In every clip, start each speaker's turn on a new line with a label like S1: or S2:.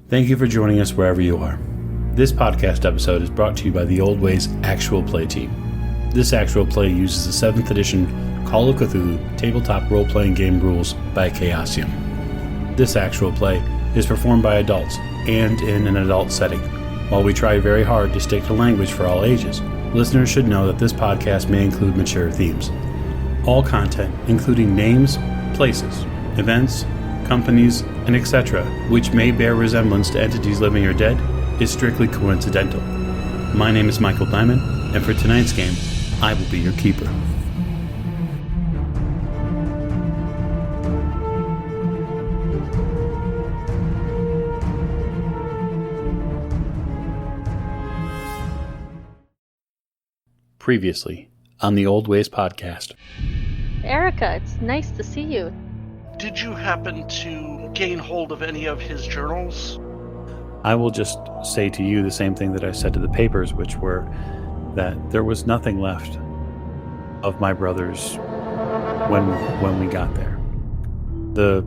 S1: Thank you for joining us wherever you are. This podcast episode is brought to you by the Old Ways Actual Play team. This actual play uses the 7th edition Call of Cthulhu tabletop role-playing game rules by Chaosium. This actual play is performed by adults and in an adult setting. While we try very hard to stick to language for all ages, listeners should know that this podcast may include mature themes. All content, including names, places, events, companies, and etc., which may bear resemblance to entities living or dead, is strictly coincidental. My name is Michael Diamond, and for tonight's game, I will be your keeper. Previously on the Old Ways podcast.
S2: Erica, it's nice to see you.
S3: Did you happen to gain hold of any of his journals?
S1: I will just say to you the same thing that I said to the papers, which were that there was nothing left of my brothers when we got there. The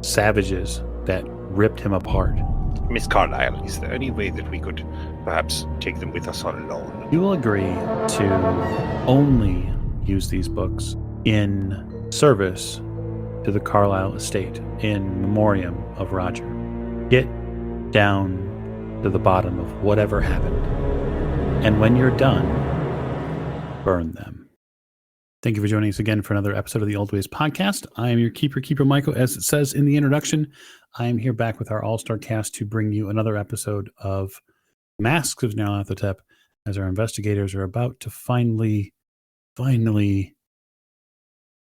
S1: savages that ripped him apart.
S4: Miss Carlyle, is there any way that we could perhaps take them with us on loan?
S1: You will agree to only use these books in service to the Carlyle Estate in memoriam of Roger. Get down to the bottom of whatever happened. And when you're done, burn them. Thank you for joining us again for another episode of the Old Ways podcast. I am your keeper Michael. As it says in the introduction, I am here back with our all-star cast to bring you another episode of Masks of Nyarlathotep, as our investigators are about to finally,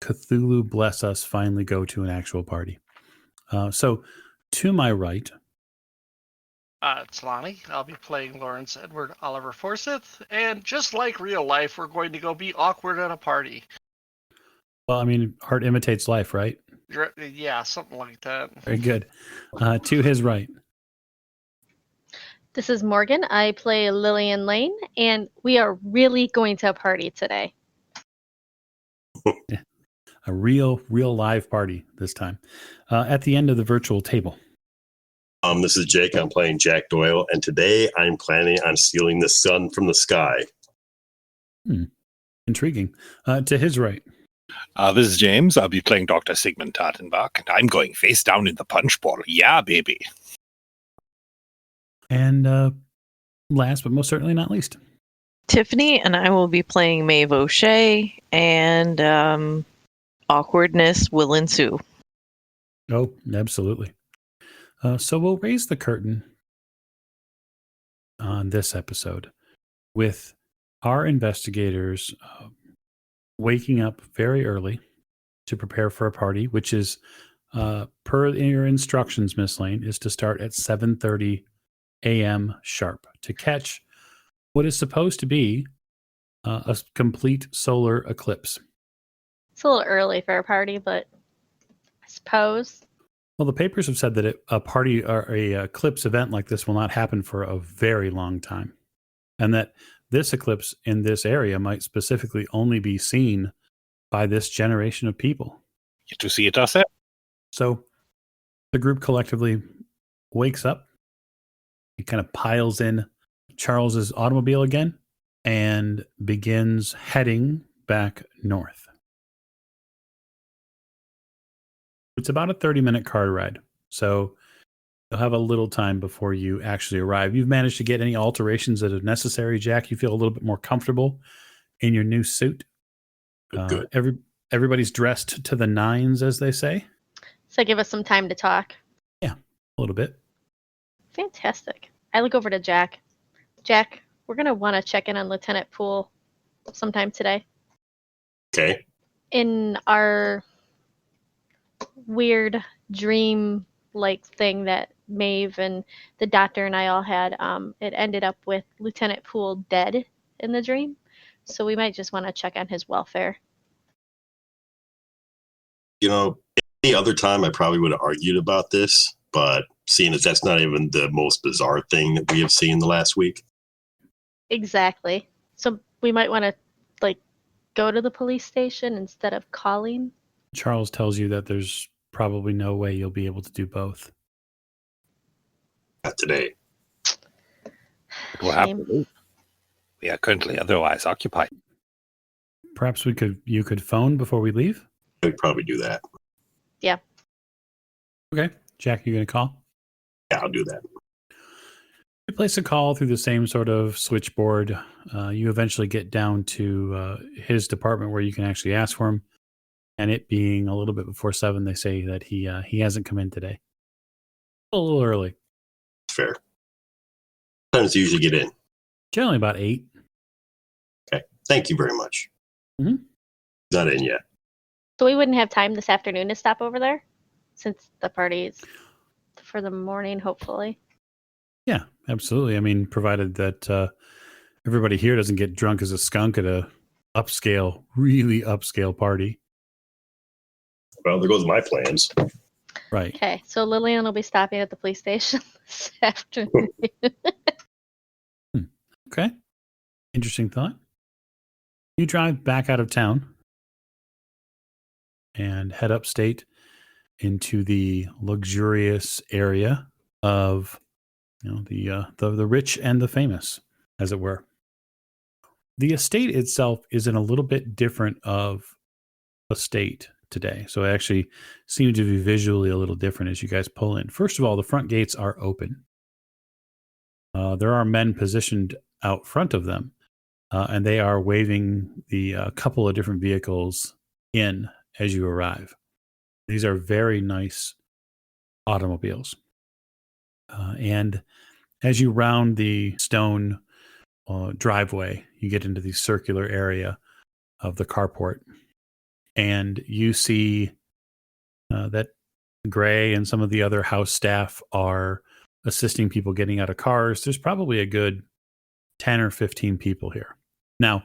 S1: Cthulhu bless us, finally go to an actual party. So, to my right...
S3: It's Lonnie. I'll be playing Lawrence Edward Oliver Forsyth, and just like real life, we're going to go be awkward at a party.
S1: Well, I mean, art imitates life, right?
S3: Yeah, something like that.
S1: Very good. To his right.
S2: This is Morgan. I play Lillian Lane, and we are really going to a party today.
S1: Yeah. A real live party this time. At the end of the virtual table.
S5: This is Jake. I'm playing Jack Doyle, and today I'm planning on stealing the sun from the sky.
S1: Intriguing. To his right.
S4: This is James. I'll be playing Dr. Sigmund Tartenbach, and I'm going face down in the punch bowl. Yeah, baby.
S1: And last but most certainly not least.
S6: Tiffany, and I will be playing Maeve O'Shea, and awkwardness will ensue.
S1: Oh, absolutely. So we'll raise the curtain on this episode with our investigators waking up very early to prepare for a party, which is, per your instructions, Miss Lane, is to start at 7:30 a.m. sharp to catch what is supposed to be a complete solar eclipse.
S2: It's a little early for a party, but I suppose.
S1: Well, the papers have said that a party or a eclipse event like this will not happen for a very long time. And that this eclipse in this area might specifically only be seen by this generation of people.
S4: Get to see it ourselves.
S1: So the group collectively wakes up. He kind of piles in Charles's automobile again and begins heading back north. It's about a 30-minute car ride, so you'll have a little time before you actually arrive. You've managed to get any alterations that are necessary, Jack? You feel a little bit more comfortable in your new suit?
S5: Good.
S1: Everybody's dressed to the nines, as they say?
S2: So give us some time to talk.
S1: Yeah, a little bit.
S2: Fantastic. I look over to Jack. Jack, we're going to want to check in on Lieutenant Poole sometime today.
S5: Okay.
S2: In our weird dream-like thing that Maeve and the doctor and I all had, it ended up with Lieutenant Poole dead in the dream. So we might just want to check on his welfare.
S5: You know, any other time I probably would have argued about this, but seeing as that's not even the most bizarre thing that we have seen the last week.
S2: Exactly. So we might want to, go to the police station instead of calling.
S1: Charles tells you that there's probably no way you'll be able to do both.
S5: today.
S4: What
S2: Shame.
S4: happened? We are currently otherwise occupied.
S1: Perhaps you could phone before we leave?
S5: I'd probably do that.
S1: Okay. Jack, you going to call?
S5: Yeah, I'll do that.
S1: You place a call through the same sort of switchboard. You eventually get down to his department where you can actually ask for him. And it being a little bit before 7, they say that he hasn't come in today. A little early.
S5: Fair. Sometimes you usually get in.
S1: Generally about 8.
S5: Okay. Thank you very much.
S1: Mhm.
S5: Not in yet.
S2: So we wouldn't have time this afternoon to stop over there, since the party's for the morning, hopefully.
S1: Yeah, absolutely. I mean, provided that everybody here doesn't get drunk as a skunk at a really upscale party.
S5: Well, there goes my plans.
S1: Right.
S2: Okay, so Lillian will be stopping at the police station this afternoon.
S1: Okay. Interesting thought. You drive back out of town and head upstate into the luxurious area of the rich and the famous, as it were. The estate itself is in a little bit different of a state today. So it actually seems to be visually a little different as you guys pull in. First of all, the front gates are open. There are men positioned out front of them, and they are waving the couple of different vehicles in as you arrive. These are very nice automobiles. And as you round the stone driveway, you get into the circular area of the carport. And you see that Gray and some of the other house staff are assisting people getting out of cars. There's probably a good 10 or 15 people here. Now,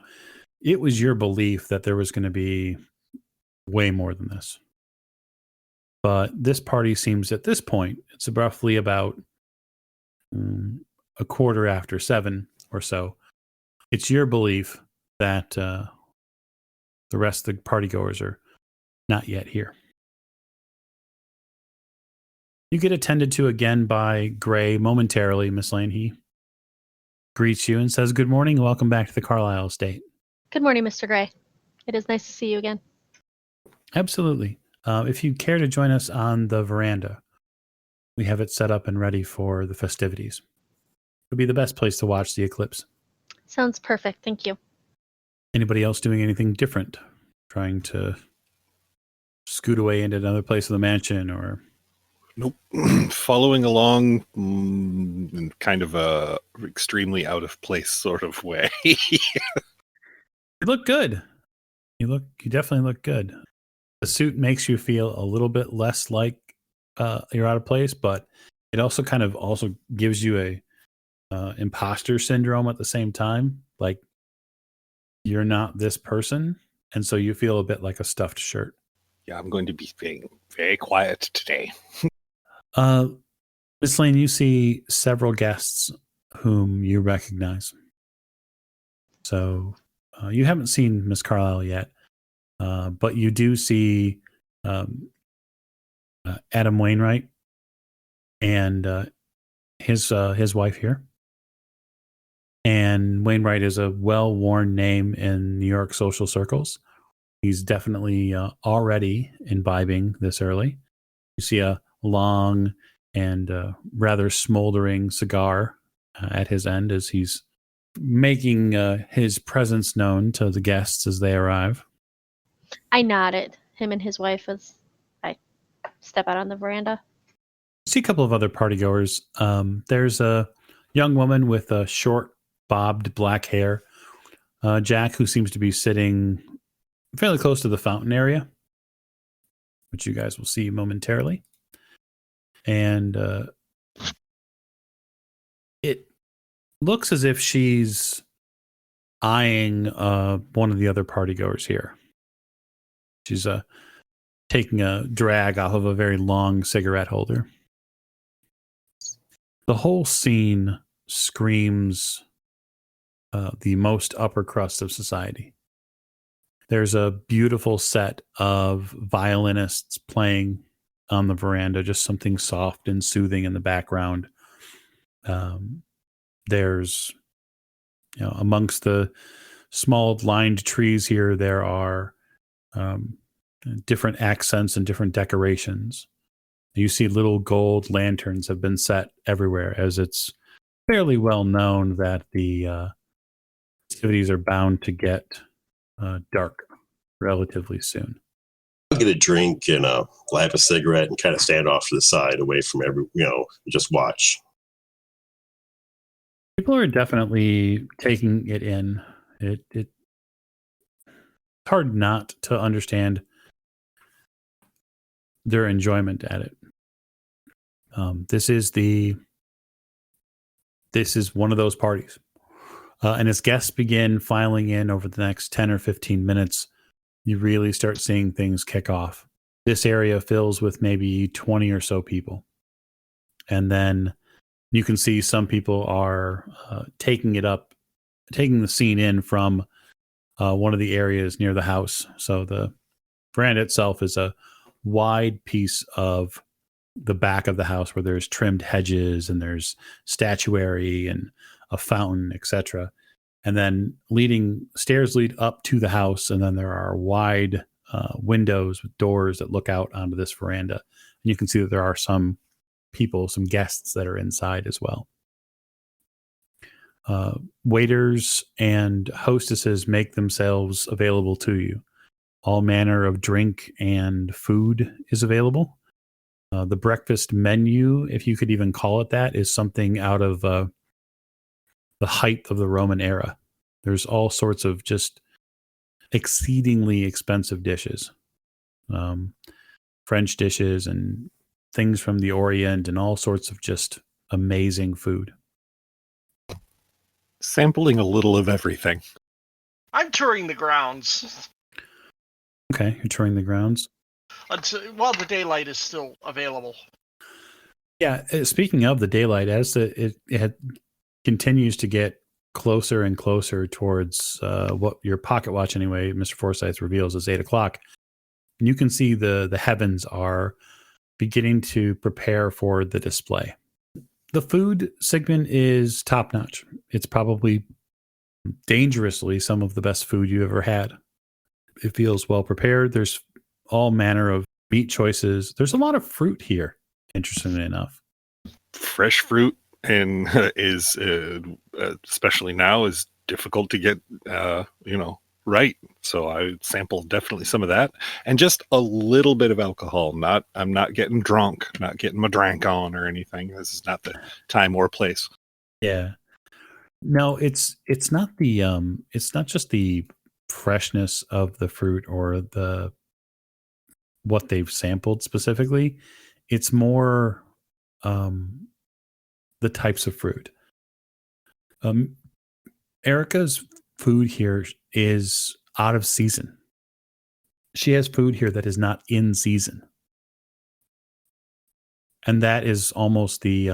S1: it was your belief that there was going to be way more than this. But this party seems at this point, it's roughly about a quarter after 7 or so. It's your belief that the rest of the partygoers are not yet here. You get attended to again by Gray momentarily, Miss Lane. He greets you and says, "Good morning and welcome back to the Carlyle Estate."
S2: Good morning, Mr. Gray. It is nice to see you again.
S1: Absolutely. If you care to join us on the veranda, we have it set up and ready for the festivities. It'll be the best place to watch the eclipse.
S2: Sounds perfect. Thank you.
S1: Anybody else doing anything different? Trying to scoot away into another place of the mansion or...
S4: Nope. Following along in kind of a extremely out of place sort of way.
S1: You look good. You definitely look good. The suit makes you feel a little bit less like you're out of place, but it also kind of also gives you a imposter syndrome at the same time. Like you're not this person, and so you feel a bit like a stuffed shirt.
S4: Yeah, I'm going to be being very quiet today.
S1: Miss Lane, you see several guests whom you recognize. So you haven't seen Miss Carlyle yet, but you do see Adam Wainwright and his wife here. And Wainwright is a well-worn name in New York social circles. He's definitely already imbibing this early. You see a long and rather smoldering cigar at his end as he's making his presence known to the guests as they arrive.
S2: I nodded him and his wife as I step out on the veranda.
S1: You see a couple of other partygoers. There's a young woman with a short bobbed black hair, Jack, who seems to be sitting fairly close to the fountain area, which you guys will see momentarily. And it looks as if she's eyeing one of the other partygoers here. She's taking a drag off of a very long cigarette holder. The whole scene screams the most upper crust of society. There's a beautiful set of violinists playing on the veranda, just something soft and soothing in the background. There's, amongst the small lined trees here, there are different accents and different decorations. You see little gold lanterns have been set everywhere, as it's fairly well known that the festivities are bound to get dark relatively soon.
S5: I'll get a drink and light a cigarette and kind of stand off to the side away from just watch.
S1: People are definitely taking it in. It's hard not to understand their enjoyment at it. This is one of those parties. And as guests begin filing in over the next 10 or 15 minutes, you really start seeing things kick off. This area fills with maybe 20 or so people. And then you can see some people are taking the scene in from one of the areas near the house. So the veranda itself is a wide piece of the back of the house where there's trimmed hedges and there's statuary and a fountain, etc. And then stairs lead up to the house, and then there are wide windows with doors that look out onto this veranda. And you can see that there are some guests that are inside as well. Waiters and hostesses make themselves available to you. All manner of drink and food is available. The breakfast menu, if you could even call it that, is something out of the height of the Roman era. There's all sorts of just exceedingly expensive dishes. French dishes and things from the Orient and all sorts of just amazing food.
S4: Sampling a little of everything.
S3: I'm touring the grounds.
S1: Okay, you're touring the grounds.
S3: While the daylight is still available.
S1: Yeah, speaking of the daylight, as it continues to get closer and closer towards what your pocket watch anyway, Mr. Forsyth reveals is 8 o'clock. You can see the heavens are beginning to prepare for the display. The food segment is top notch. It's probably dangerously some of the best food you ever had. It feels well prepared. There's all manner of meat choices. There's a lot of fruit here, interestingly enough.
S4: Fresh fruit and is especially now is difficult to get right. So I sampled definitely some of that, and just a little bit of alcohol. I'm not getting drunk, not getting my drink on or anything. This is not the time or place.
S1: Yeah. No, it's not it's not just the freshness of the fruit or what they've sampled specifically. It's more the types of fruit. Erica's food here is out of season. She has food here that is not in season. And that is almost the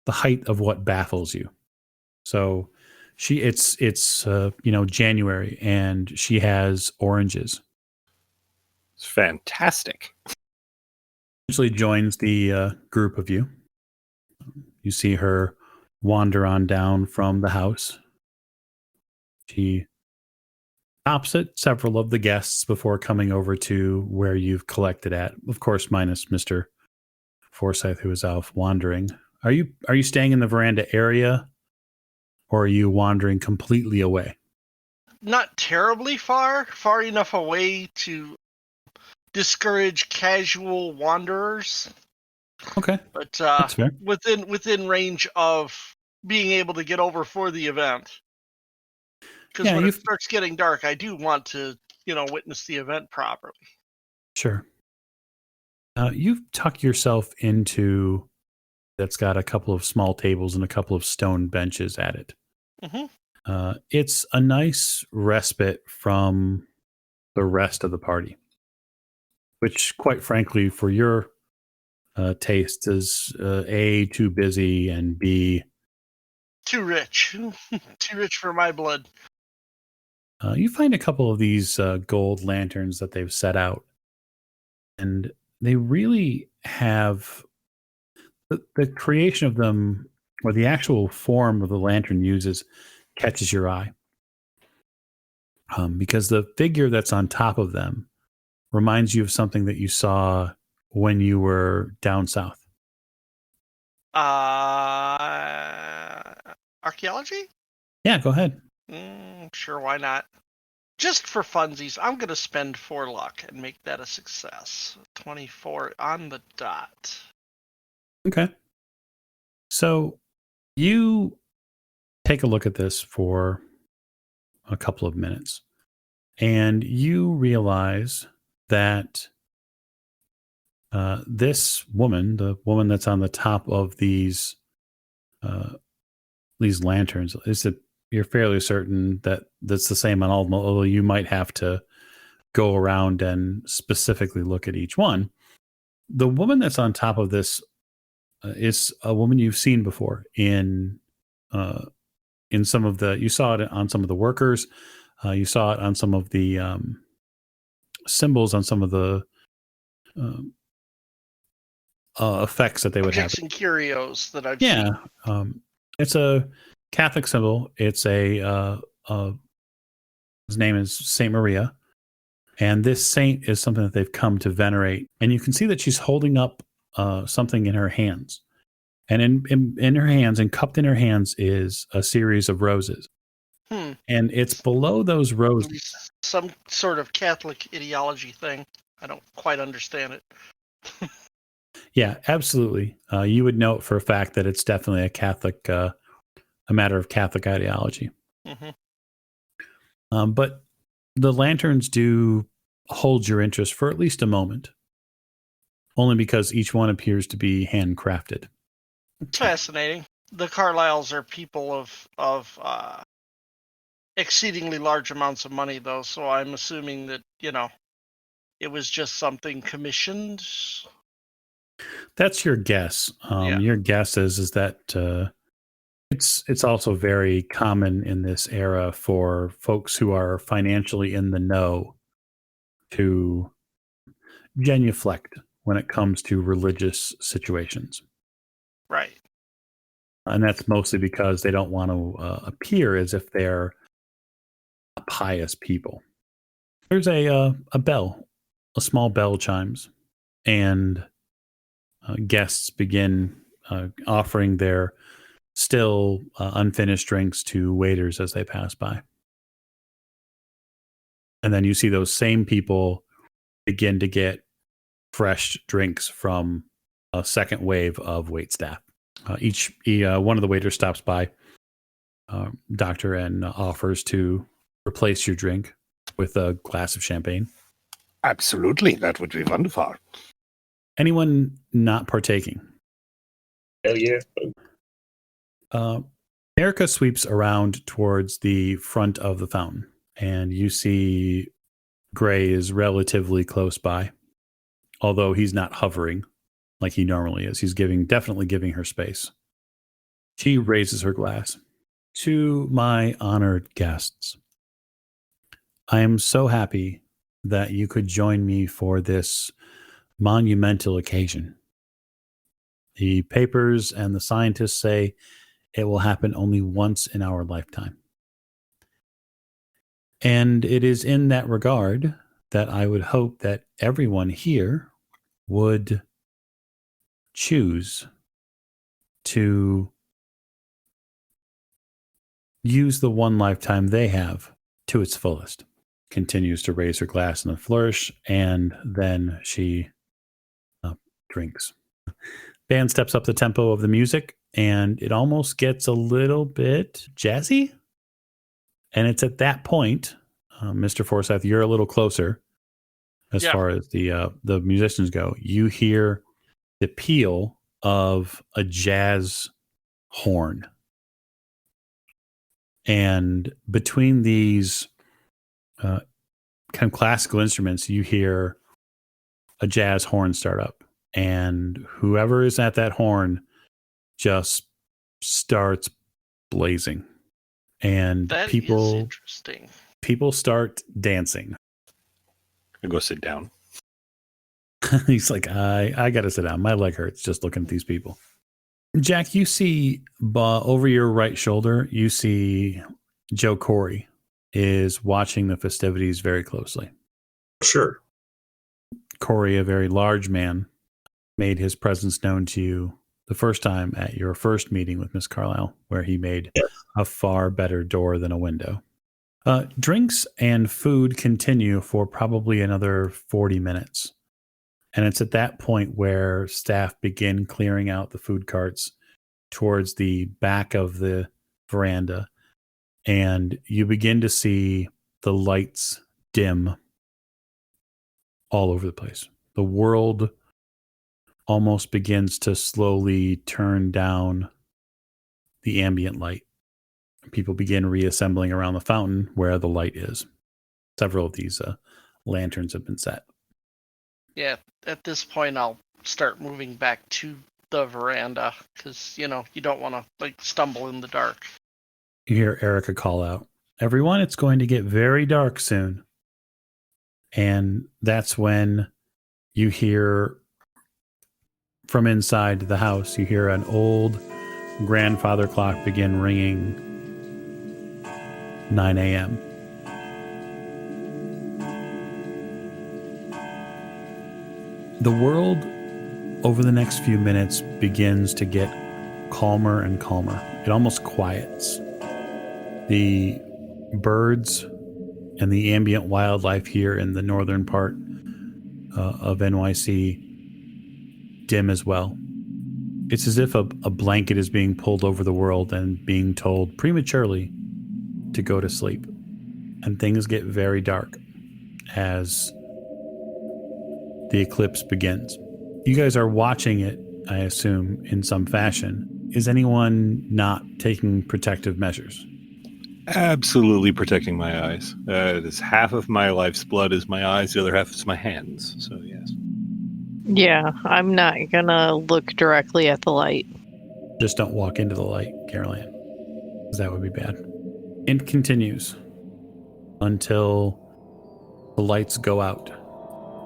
S1: height of what baffles you. So it's January, and she has oranges.
S4: It's fantastic.
S1: Eventually joins the group of you. You see her wander on down from the house. She stops at several of the guests before coming over to where you've collected at. Of course, minus Mr. Forsyth, who is off wandering. Are you staying in the veranda area, or are you wandering completely away?
S3: Not terribly far enough away to discourage casual wanderers.
S1: Okay,
S3: But
S1: that's fair.
S3: within range of being able to get over for the event. Because when it starts getting dark, I do want to, witness the event properly.
S1: Sure. You've tucked yourself into that's got a couple of small tables and a couple of stone benches at it.
S3: Mm-hmm.
S1: It's a nice respite from the rest of the party, which, quite frankly, for your taste, is A, too busy, and B,
S3: too rich. Too rich for my blood.
S1: You find a couple of these gold lanterns that they've set out, and they really have the creation of them, or the actual form of the lantern uses, catches your eye. Because the figure that's on top of them reminds you of something that you saw when you were down south.
S3: Archaeology?
S1: Yeah, go ahead.
S3: Sure, why not? Just for funsies, I'm going to spend 4 luck and make that a success. 24 on the dot.
S1: Okay. So you take a look at this for a couple of minutes, and you realize that this woman, the woman that's on the top of these lanterns, you're fairly certain that that's the same on all of them, although you might have to go around and specifically look at each one. The woman that's on top of this is a woman you've seen before in some of the, you saw it on some of the workers, you saw it on some of the symbols, on some of the effects that they would have.
S3: And curios that I've seen.
S1: Yeah, it's a Catholic symbol. It's his name is Saint Maria, and this saint is something that they've come to venerate. And you can see that she's holding up something in her hands, and in her hands, and cupped in her hands, is a series of roses. And it's below those roses.
S3: Some sort of Catholic ideology thing. I don't quite understand it.
S1: Yeah, absolutely. You would know it for a fact that it's definitely a Catholic, a matter of Catholic ideology.
S3: Mm-hmm.
S1: But the lanterns do hold your interest for at least a moment, only because each one appears to be handcrafted.
S3: It's fascinating. The Carlyles are people of exceedingly large amounts of money, though, so I'm assuming that, it was just something commissioned.
S1: That's your guess.
S3: Yeah.
S1: Your guess is that it's also very common in this era for folks who are financially in the know to genuflect when it comes to religious situations.
S3: Right.
S1: And that's mostly because they don't want to appear as if they're pious people. There's a bell, a small bell chimes, and guests begin offering their still unfinished drinks to waiters as they pass by. And then you see those same people begin to get fresh drinks from a second wave of waitstaff. Each one of the waiters stops by, doctor, and offers to replace your drink with a glass of champagne.
S4: Absolutely, that would be wonderful.
S1: Anyone not partaking?
S5: Hell yeah.
S1: Erica sweeps around towards the front of the fountain, and you see Gray is relatively close by, although he's not hovering like he normally is. He's definitely giving her space. She raises her glass. To my honored guests, I am so happy that you could join me for this monumental occasion. The papers and the scientists say it will happen only once in our lifetime. And it is in that regard that I would hope that everyone here would choose to use the one lifetime they have to its fullest. Continues to raise her glass in a flourish, and then she drinks. Band steps up the tempo of the music, and it almost gets a little bit jazzy. And it's at that point, Mr. Forsyth, you're a little closer as far as the musicians go. You hear the peal of a jazz horn. And between these kind of classical instruments, you hear a jazz horn start up. And whoever is at that horn just starts blazing. And
S3: That is interesting.
S1: People start dancing.
S4: I go sit down.
S1: He's like, I got to sit down. My leg hurts just looking at these people. Jack, you see over your right shoulder, you see Joe Corey is watching the festivities very closely.
S5: Sure.
S1: Corey, a very large man, made his presence known to you the first time at your first meeting with Miss Carlyle, where he made a far better door than a window. Drinks and food continue for probably another 40 minutes. And it's at that point where staff begin clearing out the food carts towards the back of the veranda. And you begin to see the lights dim all over the place. The world almost begins to slowly turn down the ambient light. People begin reassembling around the fountain where the light is. Several of these lanterns have been set.
S3: Yeah, at this point, I'll start moving back to the veranda because, you don't want to stumble in the dark.
S1: You hear Erica call out, "Everyone, it's going to get very dark soon." And that's when you hear from inside the house, you hear an old grandfather clock begin ringing 9 a.m. The world over the next few minutes begins to get calmer and calmer. It almost quiets. The birds and the ambient wildlife here in the northern part of NYC dim as well. It's as if a blanket is being pulled over the world and being told prematurely to go to sleep. And things get very dark as the eclipse begins. You guys are watching it, I assume, in some fashion. Is anyone not taking protective measures?
S4: Absolutely protecting my eyes. It is half of my life's blood is my eyes, the other half is my hands. So, yes.
S6: Yeah, I'm not gonna look directly at the light.
S1: Just don't walk into the light, Caroline, because that would be bad. It continues until the lights go out.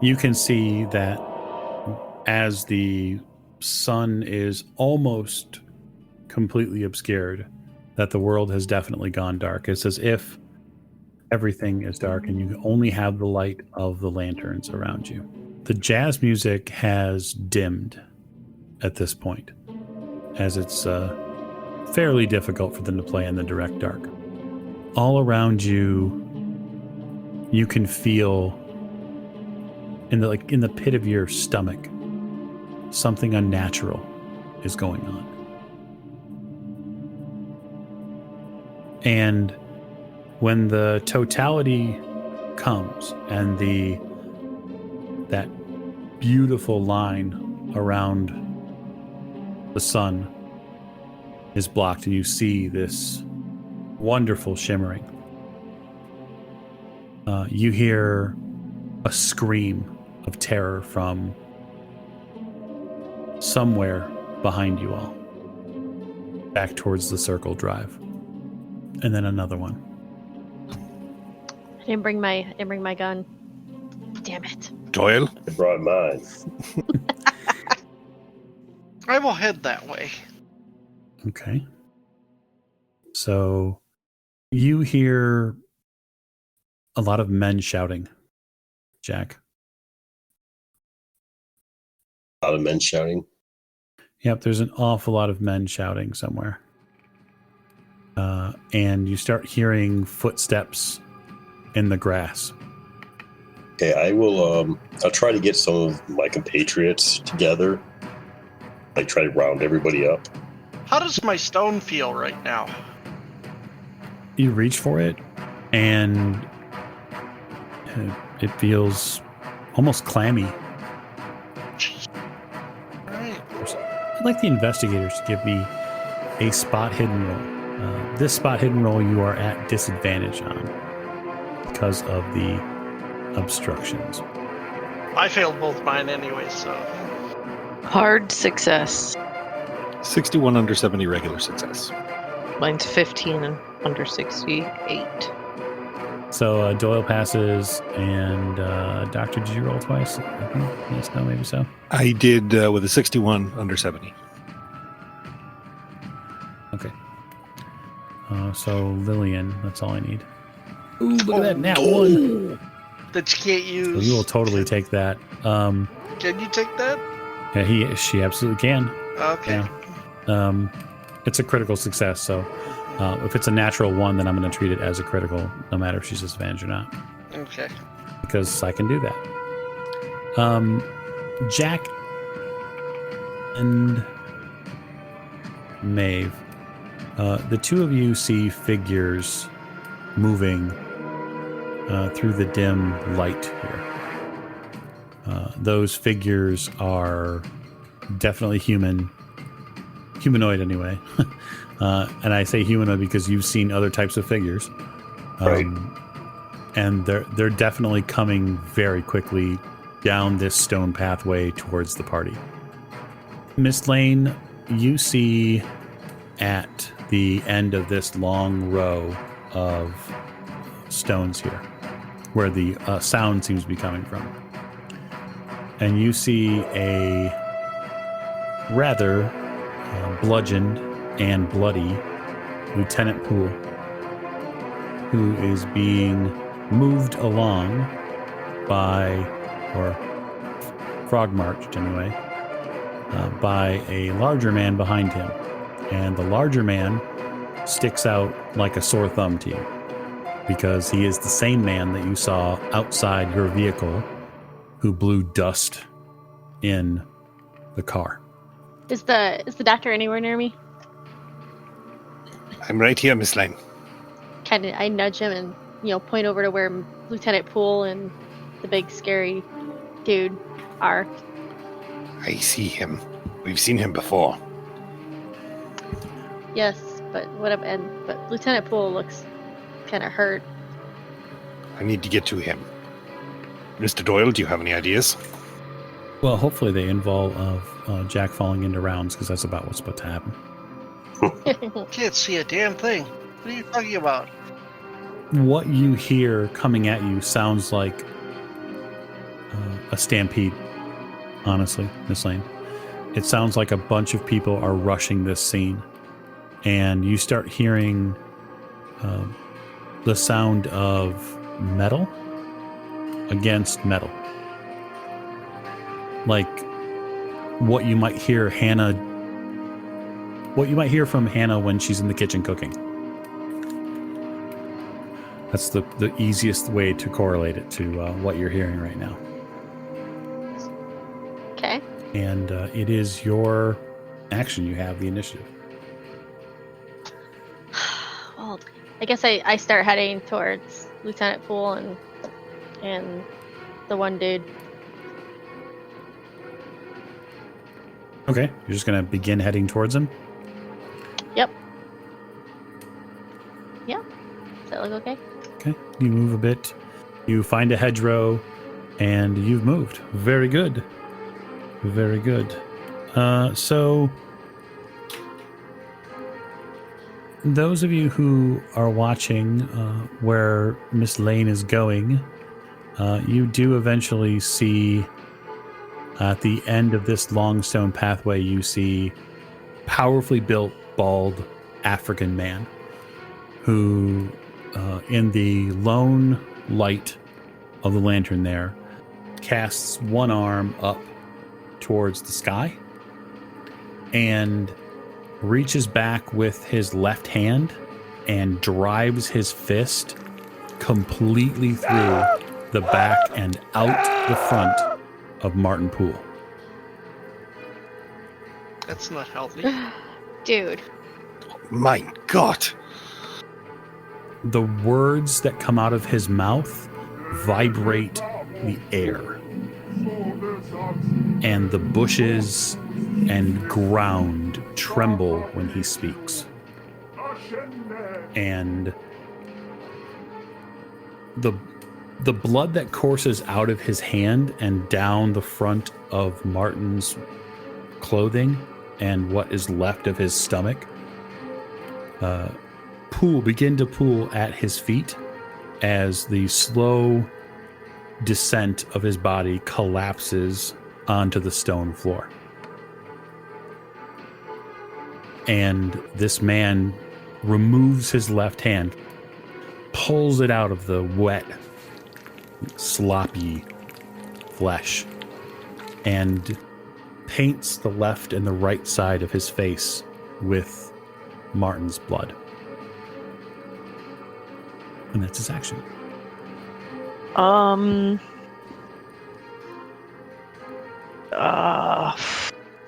S1: You can see that as the sun is almost completely obscured, that the world has definitely gone dark. It's as if everything is dark and you only have the light of the lanterns around you. The jazz music has dimmed at this point, as it's fairly difficult for them to play in the direct dark. All around you, you can feel in the pit of your stomach, something unnatural is going on. And when the totality comes and that beautiful line around the sun is blocked and you see this wonderful shimmering, you hear a scream of terror from somewhere behind you all, back towards the Circle Drive. And then another one.
S2: I didn't bring my gun. Damn it.
S4: Doyle?
S5: I brought mine.
S3: I will head that way.
S1: Okay. So you hear a lot of men shouting, Jack.
S5: A lot of men shouting.
S1: Yep, there's an awful lot of men shouting somewhere. And you start hearing footsteps in the grass.
S5: Okay, I will. I'll try to get some of my compatriots together. Try to round everybody up.
S3: How does my stone feel right now?
S1: You reach for it, and it feels almost clammy.
S3: Jeez. All right.
S1: I'd like the investigators to give me a spot hidden roll. This spot hidden roll you are at disadvantage on because of the obstructions.
S3: I failed both mine anyway, so.
S6: Hard success.
S4: 61 under 70 regular success.
S6: Mine's 15 and under 68.
S1: So Doyle passes, and Doctor, did you roll twice? I think. Yes, no, maybe so.
S4: I did with a 61 under 70.
S1: Okay. So Lillian, that's all I need. Ooh, look at that nat one.
S3: That you can't use.
S1: So you will totally take that.
S3: Can you take that?
S1: Yeah, she absolutely can.
S3: Okay.
S1: Yeah. It's a critical success, so if it's a natural one, then I'm going to treat it as a critical, no matter if she's disadvantaged or not.
S3: Okay.
S1: Because I can do that. Jack and Maeve, the two of you see figures moving through the dim light here. Those figures are definitely humanoid anyway. And I say humanoid because you've seen other types of figures.
S5: Right.
S1: And they're definitely coming very quickly down this stone pathway towards the party. Miss Lane, you see at the end of this long row of stones here, where the sound seems to be coming from. And you see a rather bludgeoned and bloody Lieutenant Poole, who is being moved along by, or frog marched anyway, by a larger man behind him. And the larger man sticks out like a sore thumb to you, because he is the same man that you saw outside your vehicle who blew dust in the car.
S2: Is the doctor anywhere near me?
S4: I'm right here, Miss Lane.
S2: Kind of, I nudge him and point over to where Lieutenant Poole and the big scary dude are.
S4: I see him. We've seen him before.
S2: Yes, but but Lieutenant Poole looks kind of hurt.
S4: I need to get to him. Mr. Doyle, do you have any ideas?
S1: Well, hopefully they involve Jack falling into rounds, because that's about what's about to happen.
S3: Can't see a damn thing. What are you talking about?
S1: What you hear coming at you sounds like a stampede, honestly, Miss Lane. It sounds like a bunch of people are rushing this scene. And you start hearing the sound of metal against metal. Like what you might hear from Hannah when she's in the kitchen cooking. That's the easiest way to correlate it to what you're hearing right now.
S2: Okay.
S1: And it is your action. You have the initiative.
S2: Well, I guess I start heading towards Lieutenant Poole and the one dude.
S1: Okay, you're just going to begin heading towards him?
S2: Yep. Yeah. Does that look okay?
S1: Okay, you move a bit. You find a hedgerow, and you've moved. Very good. Very good. So, those of you who are watching where Miss Lane is going, you do eventually see at the end of this long stone pathway, you see powerfully built, bald African man who, in the lone light of the lantern there, casts one arm up towards the sky and reaches back with his left hand and drives his fist completely through the back and out the front of Martin Poole.
S3: That's not healthy.
S2: Dude.
S4: My God.
S1: The words that come out of his mouth vibrate the air, and the bushes and ground tremble when he speaks. And the blood that courses out of his hand and down the front of Martin's clothing and what is left of his stomach begin to pool at his feet as the slow descent of his body collapses onto the stone floor. and this man removes his left hand, pulls it out of the wet, sloppy flesh, and paints the left and the right side of his face with Martin's blood. And that's his action.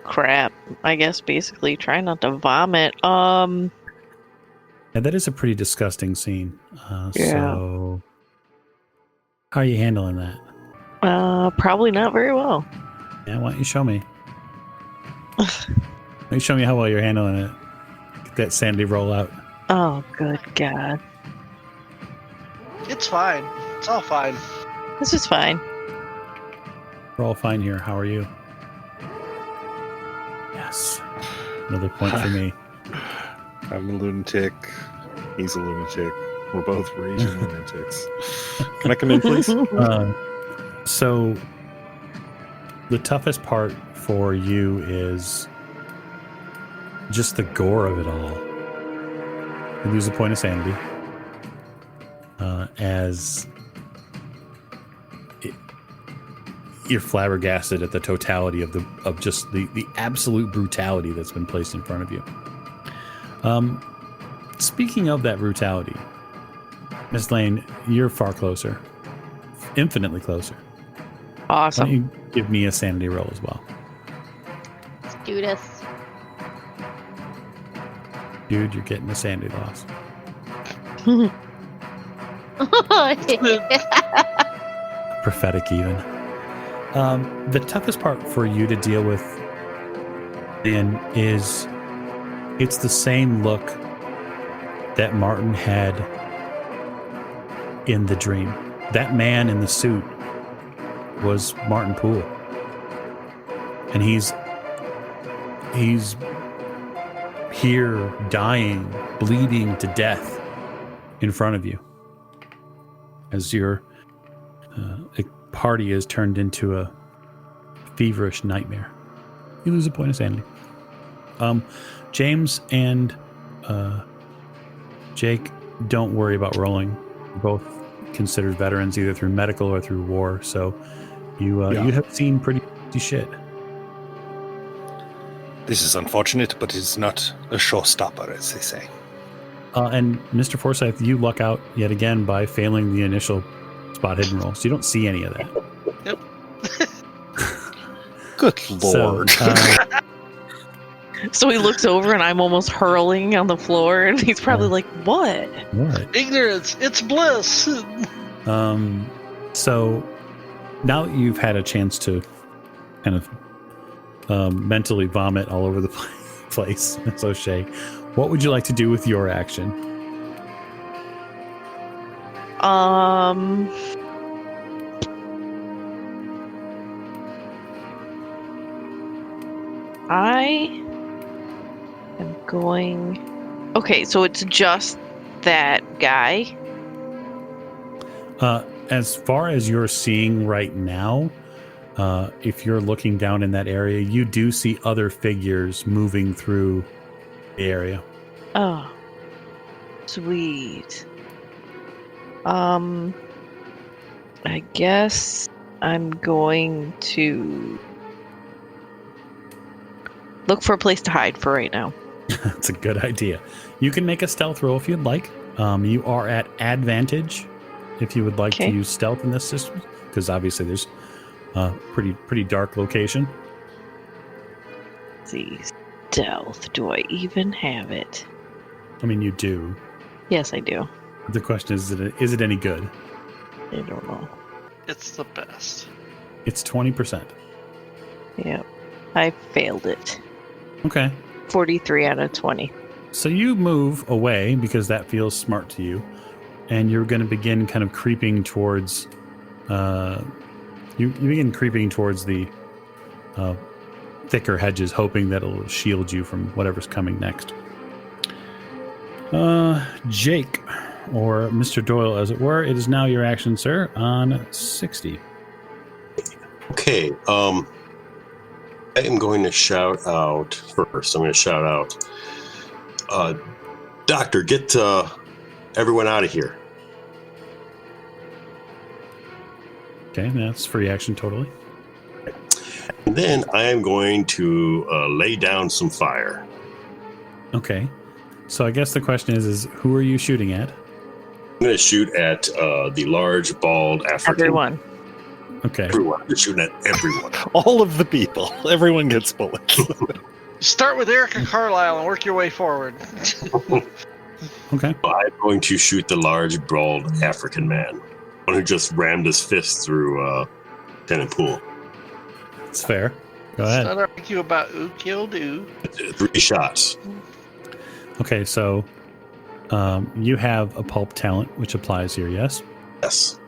S6: Crap. I guess basically try not to vomit.
S1: Yeah, that is a pretty disgusting scene. So how are you handling that?
S6: Probably not very well.
S1: Yeah, why don't you show me? Why don't you show me how well you're handling it? Get that sanity roll out.
S6: Oh, good God.
S3: It's fine. It's all fine.
S6: This is fine.
S1: We're all fine here. How are you? Yes. Another point for me.
S4: I'm a lunatic. He's a lunatic. We're both raging lunatics. Can I come in, please?
S1: So the toughest part for you is just the gore of it all. You lose a point of sanity as you're flabbergasted at the totality of just the absolute brutality that's been placed in front of you. Speaking of that brutality, Miss Lane, you're far closer, infinitely closer.
S6: Awesome.
S1: Why don't you give me a sanity roll as well?
S2: Let's do this.
S1: Dude, you're getting a sanity loss. Prophetic even. The toughest part for you to deal with, Ian, is it's the same look that Martin had in the dream. That man in the suit was Martin Poole. And he's here dying, bleeding to death in front of you as your party is turned into a feverish nightmare. You lose a point of sanity. James and Jake, don't worry about rolling. You're both considered veterans either through medical or through war, so you have seen pretty shit.
S4: This is unfortunate, but it's not a showstopper, as they say.
S1: And Mr. Forsyth, you luck out yet again by failing the initial spot hidden roll, so you don't see any of that.
S3: Yep.
S4: Good Lord.
S6: So he looks over and I'm almost hurling on the floor and he's probably like, what?
S1: What?
S3: Ignorance, it's bliss.
S1: So now that you've had a chance to kind of mentally vomit all over the place, Miss O'Shea, what would you like to do with your action?
S6: I am going... Okay, so it's just that guy?
S1: As far as you're seeing right now, if you're looking down in that area, you do see other figures moving through the area.
S6: Oh, sweet. I guess I'm going to look for a place to hide for right now.
S1: That's a good idea. You can make a stealth roll if you'd like. You are at advantage if you would like to use stealth in this system, because obviously there's a pretty dark location.
S6: Let's see, stealth. Do I even have it?
S1: I mean, you do.
S6: Yes, I do.
S1: The question is it any good?
S6: I don't know.
S3: It's the best.
S1: It's 20%.
S6: Yep. I failed it.
S1: Okay.
S6: 43 out of 20.
S1: So you move away because that feels smart to you, and you're going to begin kind of creeping towards. You begin creeping towards the thicker hedges, hoping that it'll shield you from whatever's coming next. Jake, or Mr. Doyle, as it were, it is now your action, sir, on 60.
S5: Okay. I am going to shout out first. I'm going to shout out Doctor, get everyone out of here.
S1: Okay, that's free action totally.
S5: And then I am going to lay down some fire.
S1: Okay. So I guess the question is who are you shooting at?
S5: I'm going to shoot at the large, bald African.
S6: Everyone.
S1: Okay.
S5: Everyone. I'm shooting at everyone.
S4: All of the people. Everyone gets bullets.
S3: Start with Erica Carlyle and work your way forward.
S1: Okay.
S5: I'm going to shoot the large, bald African man. One who just rammed his fist through Tenant Pool.
S1: It's fair. Go ahead.
S3: Let's not argue about who killed who.
S5: 3 shots.
S1: Okay, so you have a pulp talent, which applies here, yes?
S5: Yes.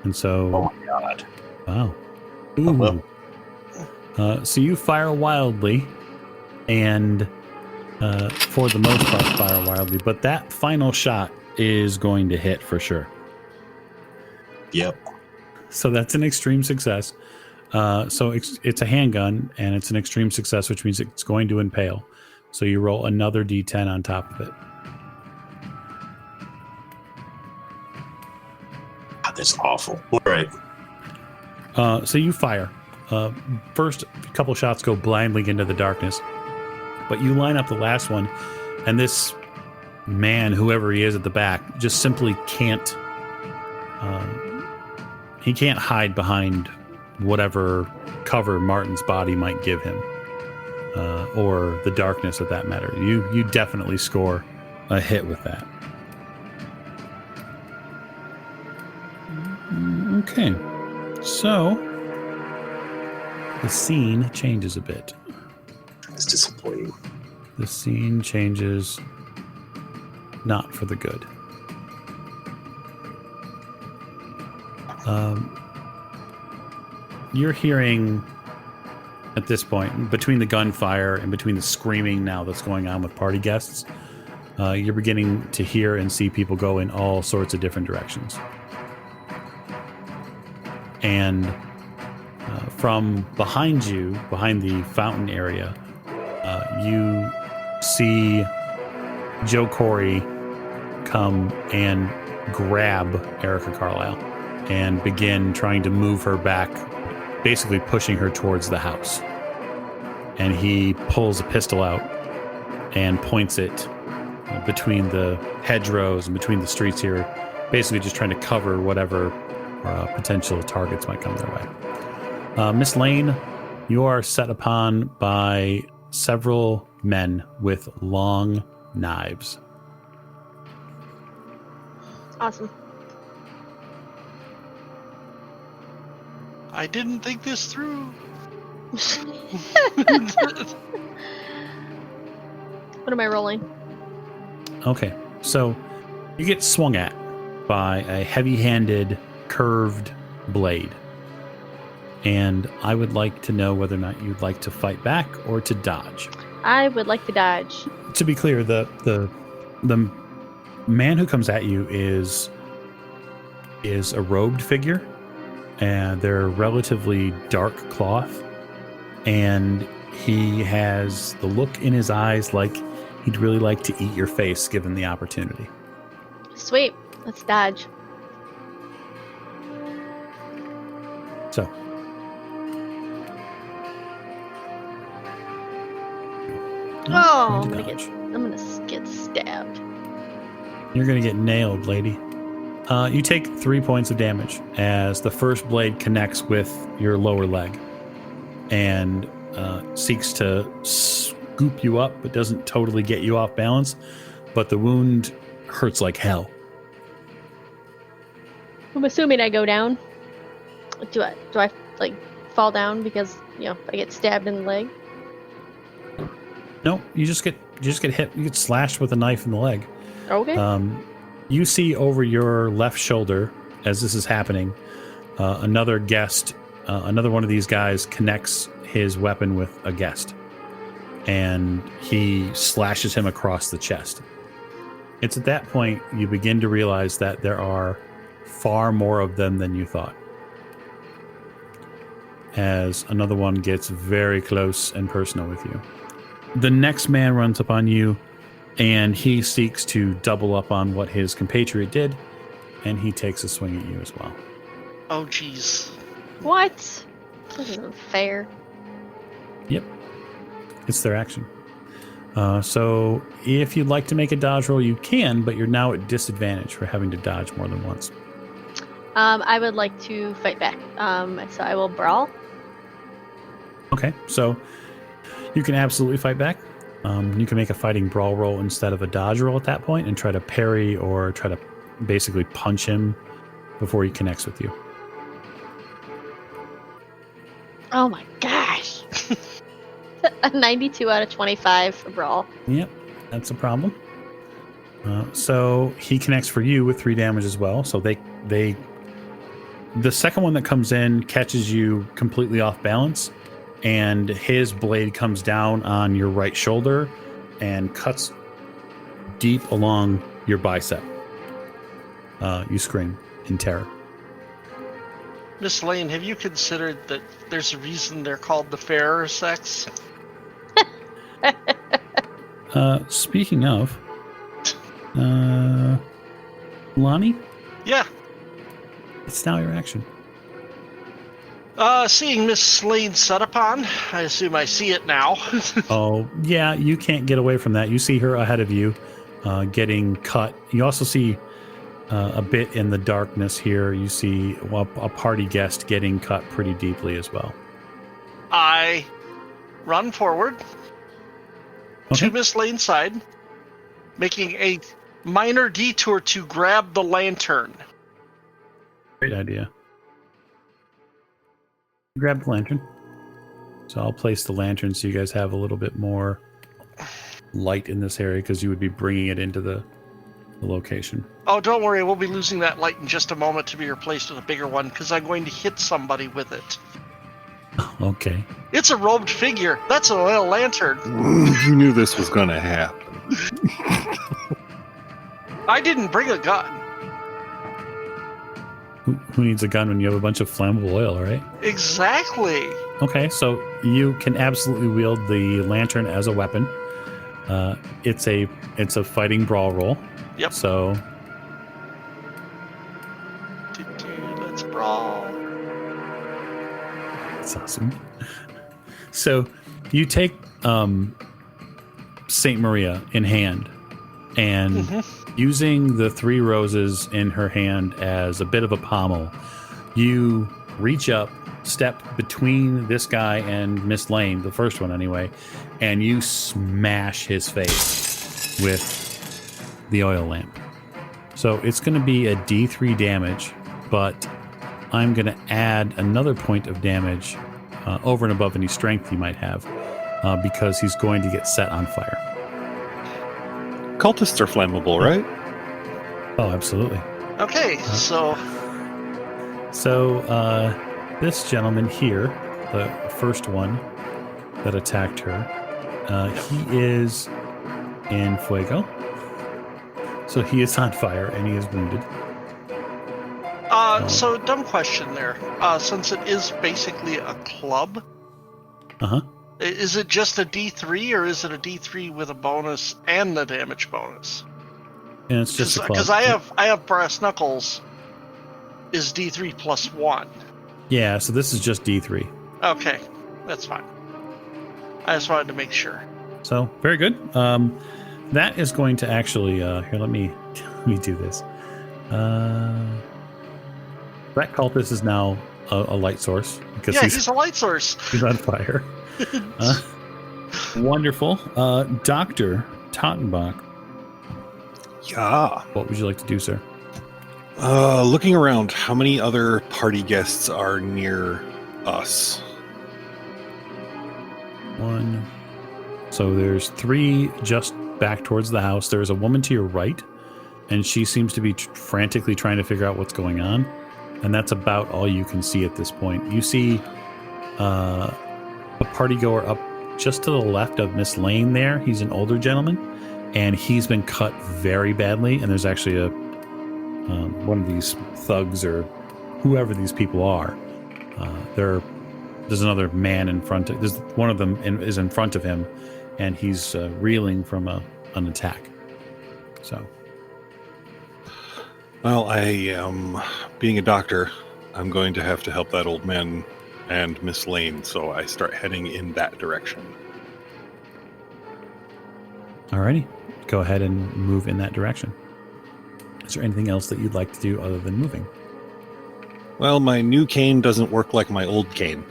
S1: And so...
S5: Oh my god.
S1: Wow. Ooh. So you fire wildly, and for the most part, fire wildly, but that final shot is going to hit for sure.
S5: Yep.
S1: So that's an extreme success. So it's a handgun, and it's an extreme success, which means it's going to impale. So you roll another d10 on top of it.
S5: God, that's awful. All right.
S1: So you fire. First couple shots go blindly into the darkness, but you line up the last one, and this man, whoever he is at the back, just simply can't. He can't hide behind whatever cover Martin's body might give him, or the darkness of that matter. You definitely score a hit with that. Okay, so the scene changes a bit.
S5: It's disappointing.
S1: The scene changes not for the good. You're hearing at this point, between the gunfire and between the screaming now that's going on with party guests, you're beginning to hear and see people go in all sorts of different directions. And from behind you, behind the fountain area, you see Joe Corey come and grab Erica Carlyle and begin trying to move her back, basically pushing her towards the house. And he pulls a pistol out and points it between the hedgerows and between the streets here, basically just trying to cover whatever potential targets might come their way. Miss Lane, you are set upon by several men with long knives.
S2: Awesome.
S3: I didn't think this through.
S2: What am I rolling?
S1: Okay, so you get swung at by a heavy-handed, curved blade. And I would like to know whether or not you'd like to fight back or to dodge.
S2: I would like to dodge.
S1: To be clear, the man who comes at you is a robed figure, and they're relatively dark cloth, and he has the look in his eyes like he'd really like to eat your face given the opportunity.
S2: Sweet. Let's dodge.
S1: So
S2: Oh,
S1: going
S2: I'm
S1: to dodge.
S2: gonna get stabbed.
S1: You're going to get nailed, lady. You take 3 points of damage as the first blade connects with your lower leg and seeks to scoop you up, but doesn't totally get you off balance. But the wound hurts like hell.
S2: I'm assuming I go down. Do I like fall down because I get stabbed in the leg?
S1: No, you just get hit. You get slashed with a knife in the leg.
S2: Okay.
S1: You see over your left shoulder as this is happening, another guest, another one of these guys connects his weapon with a guest, and he slashes him across the chest. It's at that point you begin to realize that there are far more of them than you thought. As another one gets very close and personal with you. The next man runs up on you, And he seeks to double up on what his compatriot did, and he takes a swing at you as well.
S3: Oh, jeez.
S2: What? This isn't fair.
S1: Yep. It's their action. So if you'd like to make a dodge roll, you can, but you're now at disadvantage for having to dodge more than once.
S2: I would like to fight back. So I will brawl.
S1: Okay, so you can absolutely fight back. You can make a fighting brawl roll instead of a dodge roll at that point and try to parry or try to basically punch him before he connects with you.
S2: Oh my gosh. A 92 out of 25 for brawl.
S1: Yep, that's a problem. So he connects for you with 3 damage as well. So the second one that comes in catches you completely off balance, and his blade comes down on your right shoulder and cuts deep along your bicep. You scream in terror.
S3: Miss Lane, have you considered that there's a reason they're called the fairer sex?
S1: Speaking of, Lonnie,
S3: Yeah.
S1: it's now your action.
S3: Seeing Miss Lane set upon, I assume I see it now.
S1: Oh, yeah, you can't get away from that. You see her ahead of you, getting cut. You also see a bit in the darkness here. You see a party guest getting cut pretty deeply as well.
S3: I run forward
S1: Okay.
S3: to Miss Lane's side, making a minor detour to grab the lantern.
S1: Great idea. Grab the lantern. So I'll place the lantern so you guys have a little bit more light in this area because you would be bringing it into the location.
S3: Oh, don't worry, we'll be losing that light in just a moment to be replaced with a bigger one because I'm going to hit somebody with it.
S1: Okay.
S3: It's a robed figure. That's an oil lantern.
S4: You knew this was going to happen.
S3: I didn't bring a gun.
S1: Who needs a gun when you have a bunch of flammable oil, right?
S3: Exactly.
S1: Okay, so you can absolutely wield the lantern as a weapon. It's a fighting brawl roll.
S3: Yep.
S1: So
S3: Let's brawl.
S1: that's awesome. So you take Saint Maria in hand, and using the 3 roses in her hand as a bit of a pommel, you reach up, step between this guy and Miss Lane, the first one anyway, and you smash his face with the oil lamp. So it's going to be a D3 damage, but I'm going to add another point of damage over and above any strength he might have because he's going to get set on fire.
S4: Cultists are flammable, right?
S1: Oh, absolutely.
S3: Okay, so
S1: this gentleman here, the first one that attacked her, he is in fuego. So he is on fire and he is wounded.
S3: so dumb question there. Since it is basically a club, is it just a D3 or is it a D3 with a bonus and the damage bonus?
S1: And it's just a club.
S3: Because I have brass knuckles is D3 plus 1.
S1: Yeah, so this is just D3.
S3: Okay, that's fine. I just wanted to make sure.
S1: So very good. That is going to actually here. Let me do this. That cultist is now a light source because
S3: he's a light source.
S1: He's on fire. Wonderful, Dr. Tottenbach.
S4: Yeah.
S1: What would you like to do, sir?
S4: Looking around, how many other party guests are near us?
S1: 1. So there's 3 just back towards the house. There's a woman to your right, and she seems to be frantically trying to figure out what's going on. And that's about all you can see at this point. You see a party goer up just to the left of Miss Lane there. He's an older gentleman, and he's been cut very badly. And there's actually a one of these thugs or whoever these people are. There's another man in front. One of them is in front of him, and he's reeling from a an attack. So,
S4: well, I am being a doctor. I'm going to have to help that old man and Miss Lane, so I start heading in that direction.
S1: alrighty, go ahead and move in that direction. Is there anything else that you'd like to do other than moving?
S4: Well, my new cane doesn't work like my old cane,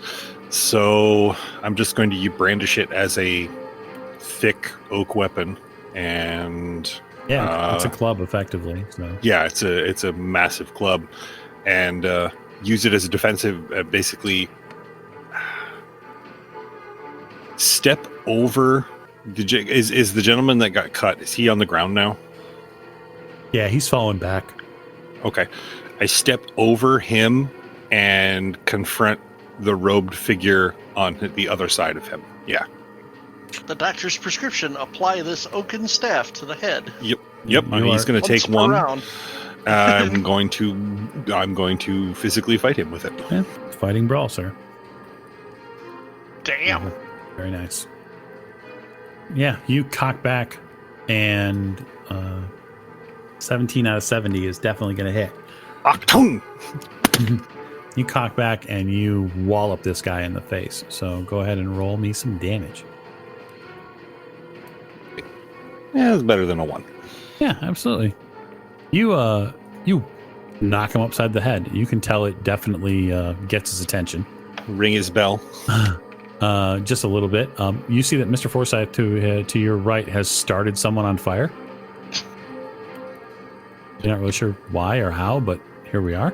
S4: so I'm just going to brandish it as a thick oak weapon, and
S1: it's a club effectively. So
S4: yeah, it's a massive club, and use it as a defensive. Basically, step over. Is the gentleman that got cut? Is he on the ground now?
S1: yeah, he's falling back.
S4: Okay. I step over him and confront the robed figure on the other side of him. Yeah.
S3: The doctor's prescription: apply this oaken staff to the head.
S4: Yep. He's going to take
S3: per
S4: one.
S3: round.
S4: I'm going to physically fight him with it.
S1: Yeah, fighting brawl, sir.
S3: Damn.
S1: Very nice. Yeah, you cock back, and 17 out of 70 is definitely going to hit.
S4: Octone!
S1: You cock back and you wallop this guy in the face. So go ahead and roll me some damage.
S4: Yeah, it's better than a 1.
S1: Yeah, absolutely. You knock him upside the head. You can tell it definitely gets his attention.
S4: Ring his bell.
S1: Just a little bit. You see that Mr. Forsyth to your right has started someone on fire. You're not really sure why or how, but here we are.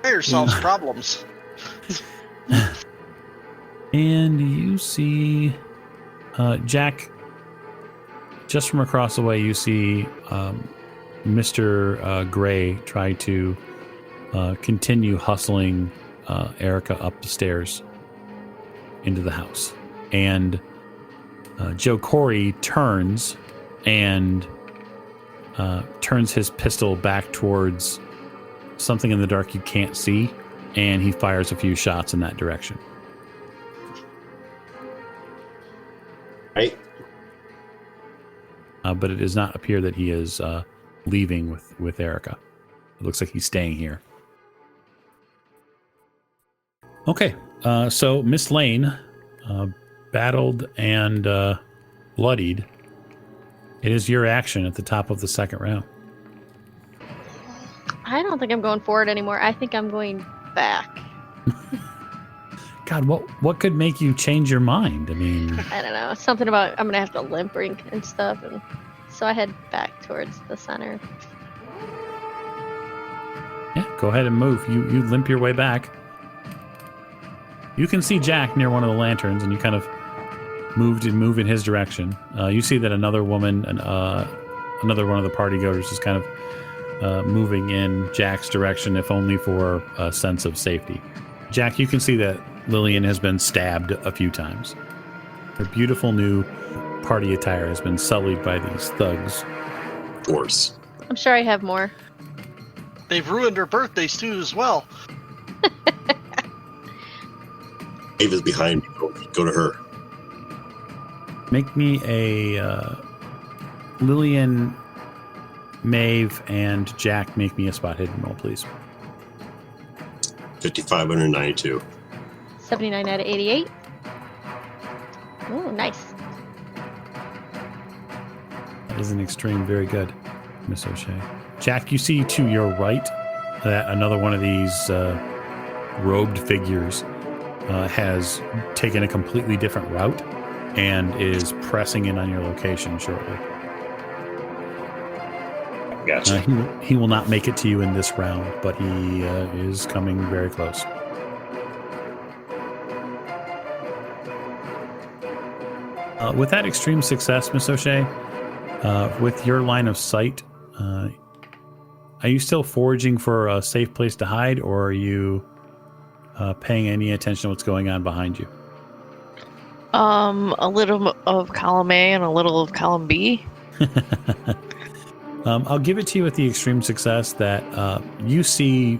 S3: Fire solves problems.
S1: And you see Jack, just from across the way, you see Mr. Gray try to continue hustling Erica up the stairs into the house. And Joe Corey turns and turns his pistol back towards something in the dark you can't see, and he fires a few shots in that direction.
S5: Right.
S1: But it does not appear that he is leaving with Erica. It looks like he's staying here. Okay, so Miss Lane, battled and bloodied. It is your action at the top of the second round.
S2: I don't think I'm going forward anymore. I think I'm going back.
S1: God, what could make you change your mind? I mean,
S2: I don't know. Something about I'm going to have to limp and stuff. And so I head back towards the center.
S1: yeah, go ahead and move. You limp your way back. You can see Jack near one of the lanterns, and you kind of move in his direction. You see that another woman, another one of the party goers, is kind of moving in Jack's direction, if only for a sense of safety. Jack, you can see that Lillian has been stabbed a few times. Her beautiful new party attire has been sullied by these thugs.
S5: Of course.
S2: I'm sure I have more.
S3: They've ruined her birthdays too, as well.
S5: Ava is behind me. Go to her.
S1: Make me a Lillian, Maeve, and Jack. Make me a spot hidden roll, please.
S5: 5,592.
S2: 79 out of 88. Oh, nice.
S1: That is an extreme. Very good, Miss O'Shea. Jack, you see to your right that another one of these robed figures has taken a completely different route and is pressing in on your location shortly.
S5: Gotcha.
S1: He will not make it to you in this round, but he is coming very close. With that extreme success, Miss O'Shea, with your line of sight, are you still foraging for a safe place to hide, or are you paying any attention to what's going on behind you?
S6: A little of column A and a little of column B.
S1: I'll give it to you with the extreme success that you see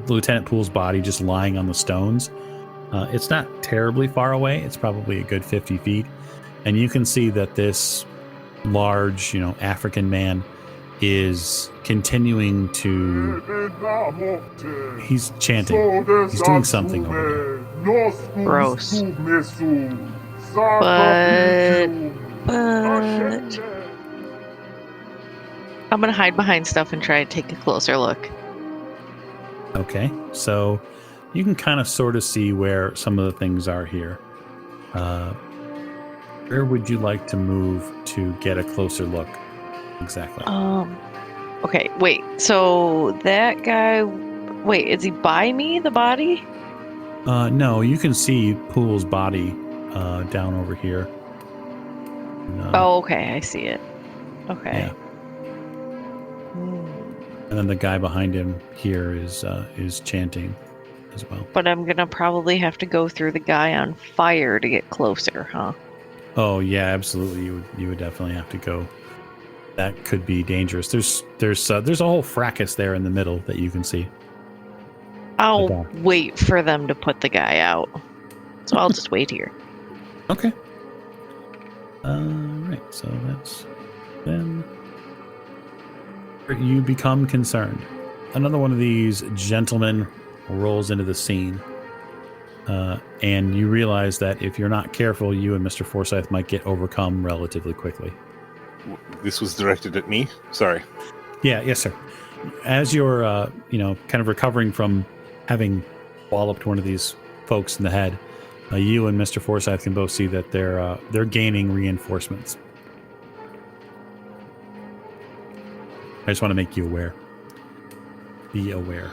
S1: Lieutenant Poole's body just lying on the stones. It's not terribly far away. It's probably a good 50 feet. And you can see that this large, African man is continuing to... He's chanting. He's doing something over there.
S6: Gross. But I'm gonna hide behind stuff and try to take a closer look.
S1: Okay, so you can kind of sort of see where some of the things are here. Where would you like to move to get a closer look? Exactly.
S6: Okay, wait. So that guy, wait, is he by me, the body?
S1: No, you can see Poole's body down over here.
S6: Oh, okay, I see it. Okay.
S1: Yeah. And then the guy behind him here is chanting as well.
S6: But I'm gonna probably have to go through the guy on fire to get closer, huh?
S1: Oh yeah, absolutely. You would definitely have to go. That could be dangerous. There's a whole fracas there in the middle that you can see.
S6: I'll wait for them to put the guy out. So I'll just wait here.
S1: Okay. Right. So that's then. You become concerned. Another one of these gentlemen rolls into the scene, and you realize that if you're not careful, you and Mr. Forsyth might get overcome relatively quickly.
S4: This was directed at me? Sorry.
S1: Yeah, yes, sir. As you're, kind of recovering from having walloped one of these folks in the head, you and Mr. Forsyth can both see that they're gaining reinforcements. I just want to make you aware. Be aware.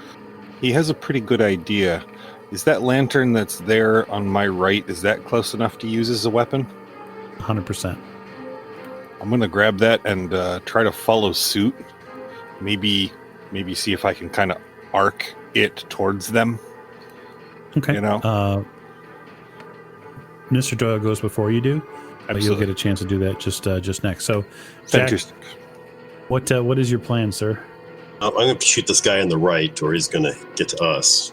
S4: He has a pretty good idea. Is that lantern that's there on my right, is that close enough to use as a weapon?
S1: 100%.
S4: I'm going to grab that and try to follow suit. Maybe see if I can kind of arc it towards them.
S1: Okay. Mr. Doyle goes before you do. But you'll get a chance to do that just next. So, Jack, what is your plan, sir?
S5: I'm going to shoot this guy on the right, or he's going to get to us.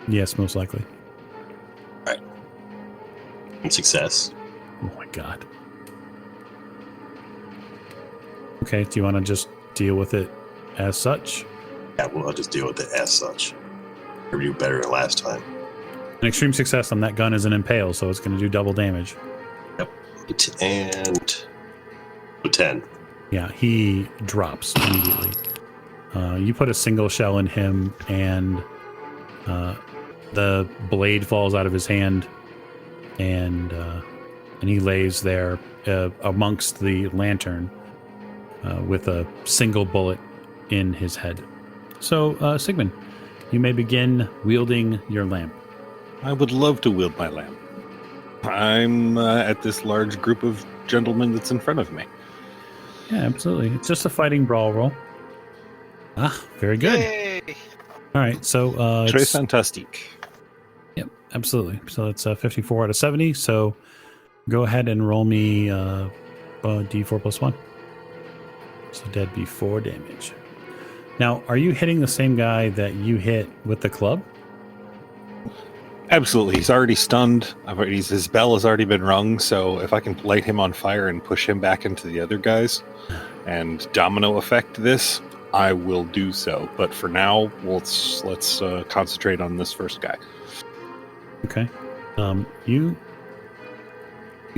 S1: Yes, most likely.
S5: All right. And success.
S1: Oh my god. Okay, do you want to just deal with it as such?
S5: Yeah, well, I'll just deal with it as such. We'll do better than last time.
S1: An extreme success on that gun is an impale, so it's going to do double damage.
S5: Yep. And 10.
S1: Yeah, he drops immediately. You put a single shell in him, and the blade falls out of his hand, and he lays there amongst the lantern with a single bullet in his head. So, Sigmund, you may begin wielding your lamp.
S4: I would love to wield my lamp. I'm at this large group of gentlemen that's in front of me.
S1: Yeah, absolutely. It's just a fighting brawl roll. Ah, very good.
S3: Yay!
S1: All right, so
S4: Très fantastique.
S1: Yep, absolutely. So it's 54 out of 70. So go ahead and roll me D4 plus 1. So that'd be 4 damage. Now, are you hitting the same guy that you hit with the club?
S4: Absolutely. He's already stunned. His bell has already been rung, so if I can light him on fire and push him back into the other guys and domino effect this, I will do so. But for now, let's concentrate on this first guy.
S1: Okay. You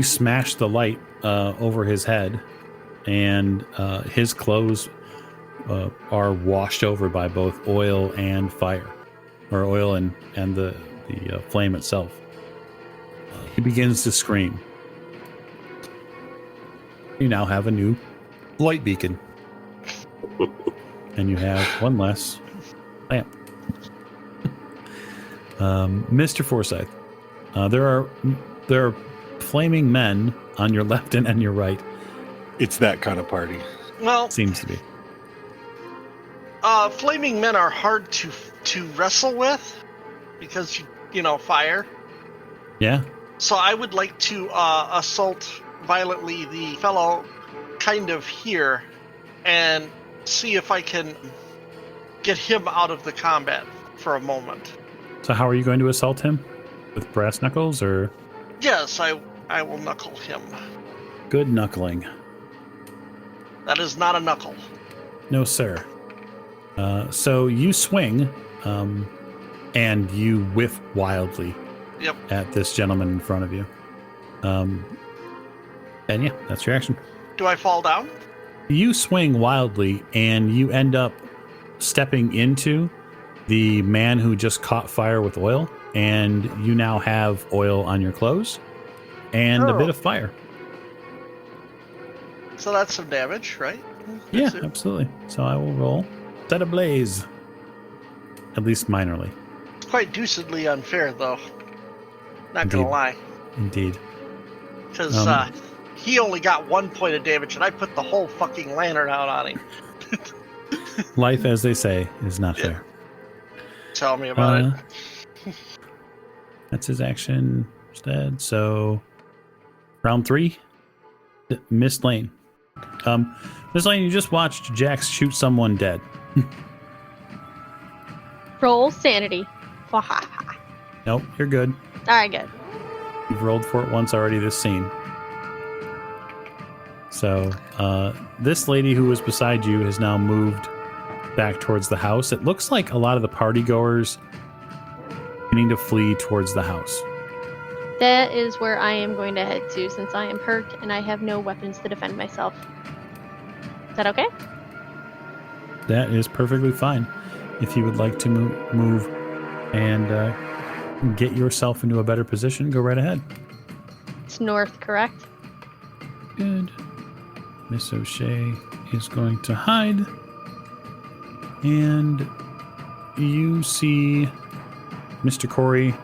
S1: smash the light over his head, and his clothes are washed over by both oil and fire, or oil and the flame itself. He begins to scream. You now have a new light beacon. And you have one less lamp. Mr. Forsyth, there are flaming men on your left and on your right.
S4: It's that kind of party.
S3: Well,
S1: Seems to be.
S3: Flaming men are hard to wrestle with because fire.
S1: Yeah.
S3: So I would like to assault violently the fellow kind of here and see if I can get him out of the combat for a moment.
S1: So how are you going to assault him? With brass knuckles or?
S3: Yes, I will knuckle him.
S1: Good knuckling.
S3: That is not a knuckle.
S1: No, sir. So you swing, and you whiff wildly
S3: Yep.
S1: at this gentleman in front of you. And yeah, that's your action.
S3: Do I fall down?
S1: You swing wildly, and you end up stepping into the man who just caught fire with oil, and you now have oil on your clothes and a bit of fire.
S3: So that's some damage, right?
S1: Yeah,
S3: That's it.
S1: absolutely. So I will roll Set Ablaze, at least minorly.
S3: It's quite deucedly unfair, though. Not gonna
S1: Indeed.
S3: lie.
S1: Indeed.
S3: Because he only got 1 point of damage, and I put the whole fucking lantern out on him.
S1: Life, as they say, is not fair.
S3: Tell me about it.
S1: That's his action instead. So, round 3, Miss Lane. Miss Lane, you just watched Jax shoot someone dead.
S2: Roll sanity. All
S1: Nope, you're good.
S2: right, good.
S1: You've rolled for it once already this scene. So, this lady who was beside you has now moved back towards the house. It looks like a lot of the party goers beginning to flee towards the house.
S2: That is where I am going to head to, since I am hurt and I have no weapons to defend myself. Is that okay?
S1: That is perfectly fine. If you would like to move and get yourself into a better position, go right ahead.
S2: It's north, correct?
S1: Good. Miss O'Shea is going to hide. And you see Mr. Corey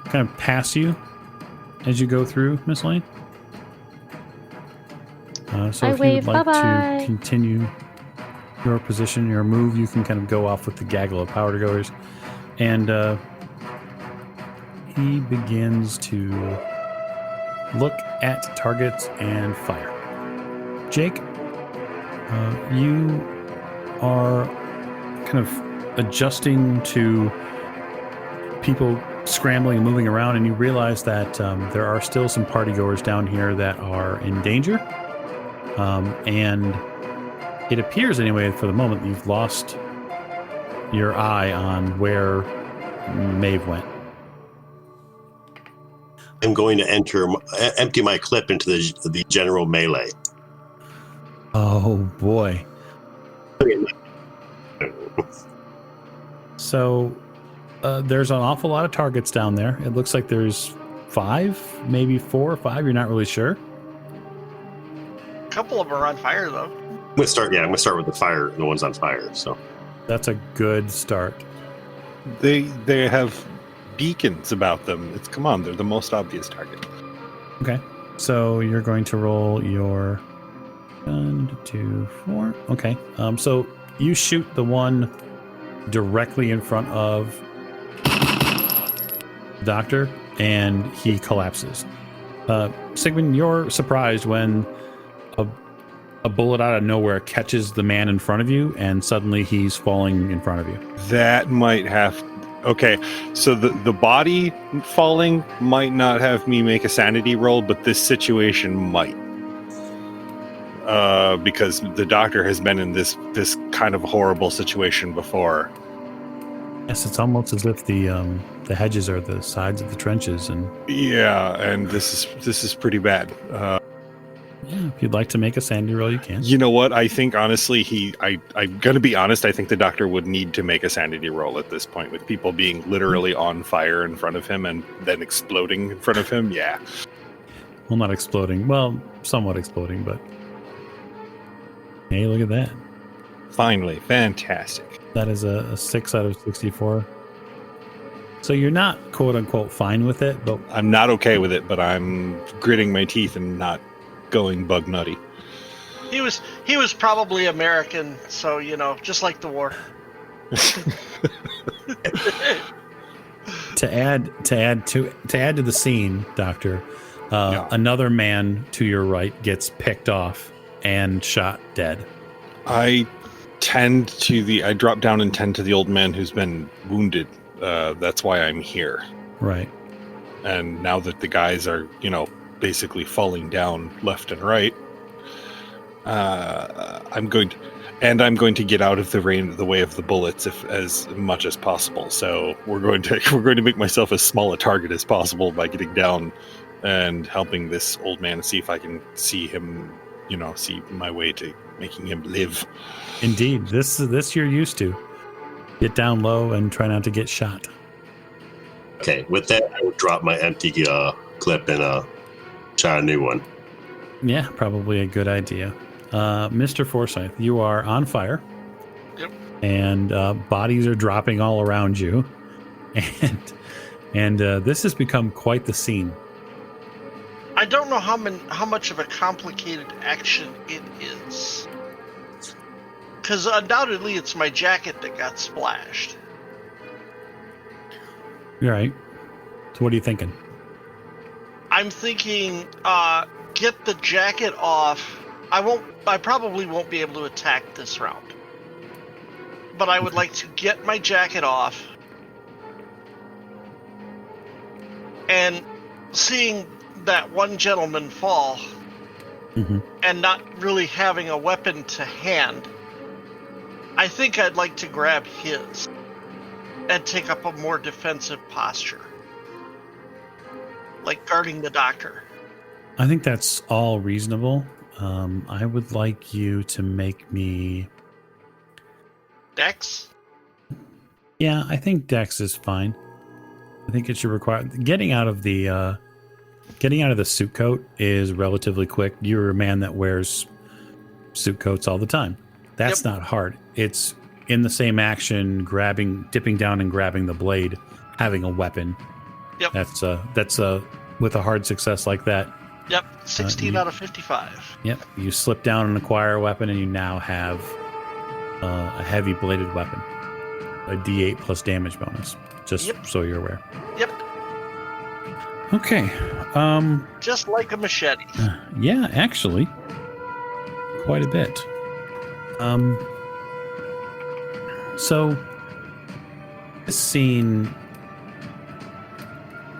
S1: kind of pass you as you go through, Miss Lane. So
S2: I
S1: if you
S2: wave,
S1: would like
S2: bye-bye.
S1: to continue your position, your move, you can kind of go off with the gaggle of powder goers. And he begins to look at targets and fire. Jake, you are kind of adjusting to people scrambling and moving around, and you realize that there are still some partygoers down here that are in danger. And it appears, anyway, for the moment, you've lost your eye on where Maeve went.
S5: I'm going to empty my clip into the general melee.
S1: Oh, boy. So there's an awful lot of targets down there. It looks like there's 5, maybe 4 or 5. You're not really sure.
S3: A couple of them are on fire, though.
S5: I'm gonna start with the ones on fire. So
S1: That's a good start.
S4: They have beacons about them. Come on, they're the most obvious target.
S1: Okay. So you're going to roll your 1, 2, 4. Okay. So you shoot the one directly in front of the doctor, and he collapses. Sigmund, you're surprised when a bullet out of nowhere catches the man in front of you, and suddenly he's falling in front of you.
S4: That might have... Okay, so the body falling might not have me make a sanity roll, but this situation might. Because the doctor has been in this kind of horrible situation before.
S1: Yes, it's almost as if the hedges are the sides of the trenches, and
S4: Yeah, and this is pretty bad.
S1: yeah, if you'd like to make a sanity roll, you can.
S4: You know what? I think honestly, I'm gonna be honest. I think the doctor would need to make a sanity roll at this point, with people being literally on fire in front of him and then exploding in front of him. Yeah.
S1: Well, not exploding. Well, somewhat exploding, but hey, look at that.
S4: Finally, fantastic.
S1: That is a 6 out of 64. So you're not quote unquote fine with it, but
S4: I'm not okay with it, but I'm gritting my teeth and not going bug nutty.
S3: He was probably American, so just like the war.
S1: to add to the scene, Doctor, another man to your right gets picked off and shot dead.
S4: I drop down and tend to the old man who's been wounded. That's why I'm here.
S1: Right.
S4: And now that the guys are, basically falling down left and right, I'm going to get out of the way of the bullets as much as possible. So we're going to make myself as small a target as possible by getting down and helping this old man see if I can see him, see my way to making him live.
S1: Indeed, this you're used to. Get down low and try not to get shot.
S5: Okay, with that, I would drop my empty clip and try a new one.
S1: Yeah, probably a good idea. Mr. Forsyth, you are on fire.
S3: Yep.
S1: And bodies are dropping all around you. And this has become quite the scene.
S3: I don't know how much of a complicated action it is. Because undoubtedly it's my jacket that got splashed.
S1: You're right. So what are you thinking?
S3: I'm thinking, get the jacket off. I probably won't be able to attack this round. But I would like to get my jacket off. And seeing that one gentleman fall, and not really having a weapon to hand, I think I'd like to grab his and take up a more defensive posture. Like guarding the doctor.
S1: I think that's all reasonable. I would like you to make me...
S3: Dex?
S1: Yeah, I think Dex is fine. I think it should require... Getting out of the suit coat is relatively quick. You're a man that wears suit coats all the time. That's not hard. It's in the same action, dipping down and grabbing the blade, having a weapon.
S3: Yep.
S1: That's with a hard success like that.
S3: Yep, 16 out of 55.
S1: Yep, you slip down and acquire a weapon, and you now have a heavy bladed weapon. A D8 plus damage bonus, just so you're aware.
S3: Yep.
S1: Okay.
S3: Just like a machete.
S1: Yeah, actually. Quite a bit. So, this scene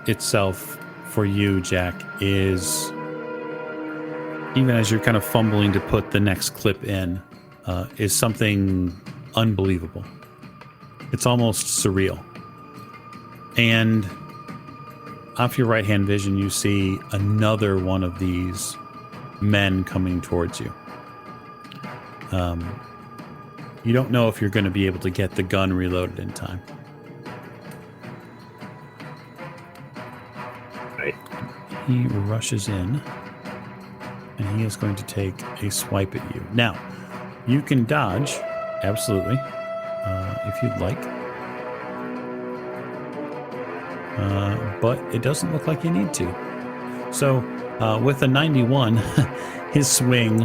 S1: itself for you, Jack, is, even as you're kind of fumbling to put the next clip in, is something unbelievable. It's almost surreal. And off your right-hand vision, you see another one of these men coming towards you. You don't know if you're going to be able to get the gun reloaded in time.
S5: Right.
S1: He rushes in, and he is going to take a swipe at you. Now, you can dodge, absolutely, if you'd like. But it doesn't look like you need to. So, with a 91, his swing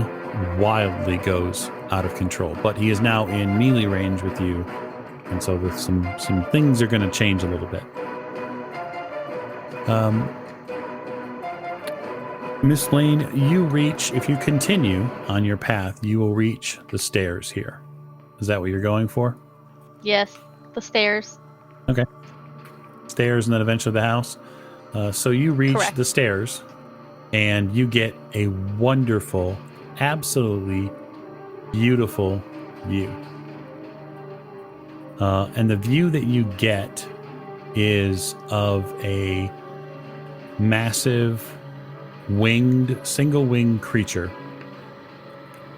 S1: wildly goes out of control. But he is now in melee range with you, and so with some things are going to change a little bit. Miss Lane, you reach, if you continue on your path, you will reach the stairs here. Is that what you're going for?
S2: Yes, the stairs.
S1: Okay. Stairs and then eventually the house. So you reach
S2: Correct.
S1: the stairs, and you get a wonderful, absolutely beautiful view. And the view that you get is of a massive single-winged creature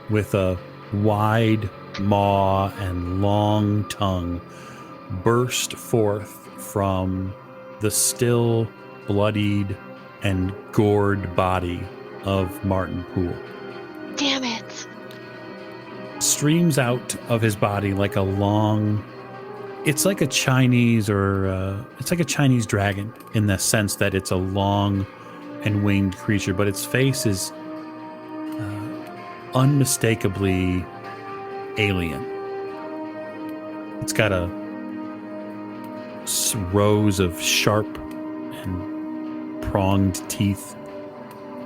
S1: with a wide maw and long tongue burst forth from the still bloodied and gored body of Martin Poole.
S2: Damn it.
S1: Streams out of his body like a long... It's like a Chinese it's like a Chinese dragon in the sense that it's a long and winged creature, but its face is unmistakably alien. It's got rows of sharp and pronged teeth,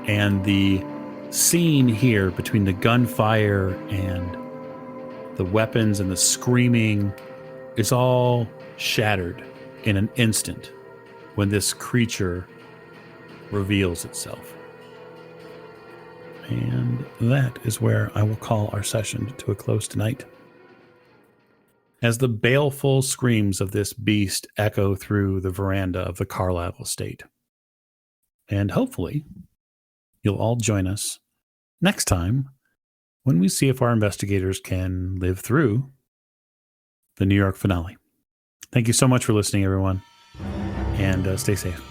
S1: and the scene here between the gunfire and the weapons and the screaming is all shattered in an instant when this creature reveals itself. And that is where I will call our session to a close tonight. As the baleful screams of this beast echo through the veranda of the Carlyle Estate. And hopefully, you'll all join us next time when we see if our investigators can live through the New York finale. Thank you so much for listening, everyone, and stay safe.